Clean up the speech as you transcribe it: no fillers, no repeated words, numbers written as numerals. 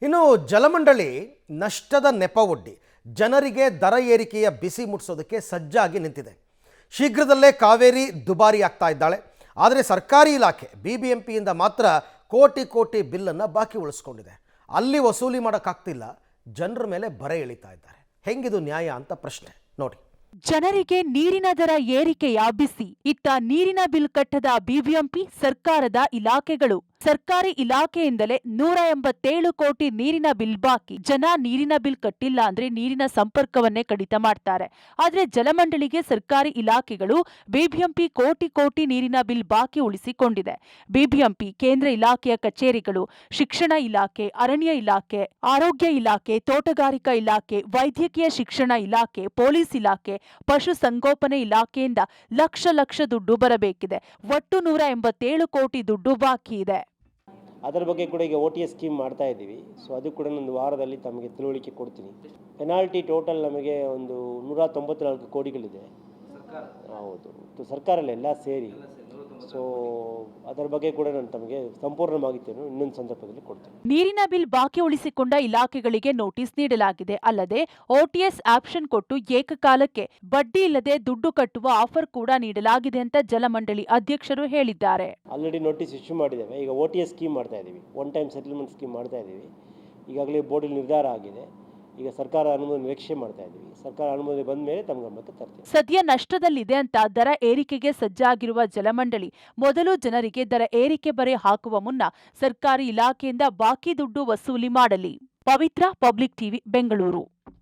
ಇನ್ನು ಜಲಮಂಡಳಿ ನಷ್ಟದ ನೆಪವೊಡ್ಡಿ ಜನರಿಗೆ ದರ ಏರಿಕೆಯ ಬಿಸಿ ಮುಟ್ಟಿಸೋದಕ್ಕೆ ಸಜ್ಜಾಗಿ ನಿಂತಿದೆ. ಶೀಘ್ರದಲ್ಲೇ ಕಾವೇರಿ ದುಬಾರಿ ಆಗ್ತಾ ಇದ್ದಾಳೆ. ಆದರೆ ಸರ್ಕಾರಿ ಇಲಾಖೆ BBMPಯಿಂದ ಮಾತ್ರ ಕೋಟಿ ಕೋಟಿ ಬಿಲ್ಲನ್ನು ಬಾಕಿ ಉಳಿಸ್ಕೊಂಡಿದೆ. ಅಲ್ಲಿ ವಸೂಲಿ ಮಾಡೋಕ್ಕಾಗ್ತಿಲ್ಲ, ಜನರ ಮೇಲೆ ಬರೆ ಎಳಿತಾ ಇದ್ದಾರೆ. ಹೆಂಗಿದು ನ್ಯಾಯ ಅಂತ ಪ್ರಶ್ನೆ ನೋಡಿ. ಜನರಿಗೆ ನೀರಿನ ದರ ಏರಿಕೆಯ ಬಿಸಿ. ಇತ್ತ ನೀರಿನ ಬಿಲ್ ಕಟ್ಟದ BBMP ಸರ್ಕಾರದ ಇಲಾಖೆಗಳು. ಸರ್ಕಾರಿ ಇಲಾಖೆಯಿಂದಲೇ 187 ಕೋಟಿ ನೀರಿನ ಬಿಲ್ ಬಾಕಿ. ಜನ ನೀರಿನ ಬಿಲ್ ಕಟ್ಟಿಲ್ಲ ಅಂದ್ರೆ ನೀರಿನ ಸಂಪರ್ಕವನ್ನೇ ಕಡಿತ ಮಾಡ್ತಾರೆ. ಆದ್ರೆ ಜಲಮಂಡಳಿಗೆ ಸರ್ಕಾರಿ ಇಲಾಖೆಗಳು BBMP ಕೋಟಿ ಕೋಟಿ ನೀರಿನ ಬಿಲ್ ಬಾಕಿ ಉಳಿಸಿಕೊಂಡಿದೆ. BBMP ಕೇಂದ್ರ ಇಲಾಖೆಯ ಕಚೇರಿಗಳು, ಶಿಕ್ಷಣ ಇಲಾಖೆ, ಅರಣ್ಯ ಇಲಾಖೆ, ಆರೋಗ್ಯ ಇಲಾಖೆ, ತೋಟಗಾರಿಕಾ ಇಲಾಖೆ, ವೈದ್ಯಕೀಯ ಶಿಕ್ಷಣ ಇಲಾಖೆ, ಪೊಲೀಸ್ ಇಲಾಖೆ, ಪಶು ಸಂಗೋಪನೆ ಇಲಾಖೆಯಿಂದ ಲಕ್ಷ ದುಡ್ಡು ಬರಬೇಕಿದೆ. ಒಟ್ಟು 187 ಕೋಟಿ ದುಡ್ಡು ಬಾಕಿ ಇದೆ. ಅದರ ಬಗ್ಗೆ ಕೂಡ ಈಗ OTS ಸ್ಕೀಮ್ ಮಾಡ್ತಾ ಇದ್ದೀವಿ. ಸೊ ಅದು ಕೂಡ ಒಂದು ವಾರದಲ್ಲಿ ತಮಗೆ ತಿಳುವಳಿಕೆ ಕೊಡ್ತೀನಿ. ಪೆನಾಲ್ಟಿ ಟೋಟಲ್ ನಮಗೆ ಒಂದು 194 ಕೋಟಿಗಳಿದೆ. ಹೌದು, ಸರ್ಕಾರಲ್ಲ ಎಲ್ಲ ಸೇರಿ. ಸೊ ಅದರ ಬಗ್ಗೆ ಕೂಡ ನಾನು ತಮಗೆ ಸಂಪೂರ್ಣ ಮಾಹಿತಿಯನ್ನು ಇನ್ನೊಂದು ಸಂದರ್ಭದಲ್ಲಿ ಕೊಡ್ತೀನಿ. ನೀರಿನ ಬಿಲ್ ಬಾಕಿ ಉಳಿಸಿಕೊಂಡ ಇಲಾಖೆಗಳಿಗೆ ನೋಟಿಸ್ ನೀಡಲಾಗಿದೆ. ಅಲ್ಲದೆ OTS ಆಪ್ಷನ್ ಕೊಟ್ಟು ಏಕಕಾಲಕ್ಕೆ ಬಡ್ಡಿ ಇಲ್ಲದೆ ದುಡ್ಡು ಕಟ್ಟುವ ಆಫರ್ ಕೂಡ ನೀಡಲಾಗಿದೆ ಅಂತ ಜಲಮಂಡಳಿ ಅಧ್ಯಕ್ಷರು ಹೇಳಿದ್ದಾರೆ. ಆಲ್ರೆಡಿ ನೋಟಿಸ್ ಇಶ್ಯೂ ಮಾಡಿದ್ದೇವೆ. ಈಗ OTS ಸ್ಕೀಮ್ ಮಾಡ್ತಾ ಇದ್ದೀವಿ, ಒನ್ ಟೈಮ್ ಸೆಟಲ್ಮೆಂಟ್ ಸ್ಕೀಮ್ ಮಾಡ್ತಾ ಇದ್ದೀವಿ. ಈಗಾಗಲೇ ಬೋರ್ಡಲ್ಲಿ ನಿರ್ಧಾರ ಆಗಿದೆ. ಈಗ ಸರ್ಕಾರ ಅನುಮೋದನೆ ನಿರೀಕ್ಷೆ ಮಾಡ್ತಾ ಇದ್ದೀವಿ. ಸರ್ಕಾರ ಅನುಮೋದನೆ ಬಂದ ಮೇಲೆ ತಮ್ಮ ಗಮನಕ್ಕೆ ತರ್ತೀವಿ. ಸದ್ಯ ನಷ್ಟದಲ್ಲಿದೆ ಅಂತ ದರ ಏರಿಕೆಗೆ ಸಜ್ಜಾಗಿರುವ ಜಲಮಂಡಳಿ ಮೊದಲು ಜನರಿಗೆ ದರ ಏರಿಕೆ ಬರೆ ಹಾಕುವ ಮುನ್ನ ಸರ್ಕಾರಿ ಇಲಾಖೆಯಿಂದ ಬಾಕಿ ದುಡ್ಡು ವಸೂಲಿ ಮಾಡಲಿ. ಪವಿತ್ರ, ಪಬ್ಲಿಕ್ ಟಿವಿ, ಬೆಂಗಳೂರು.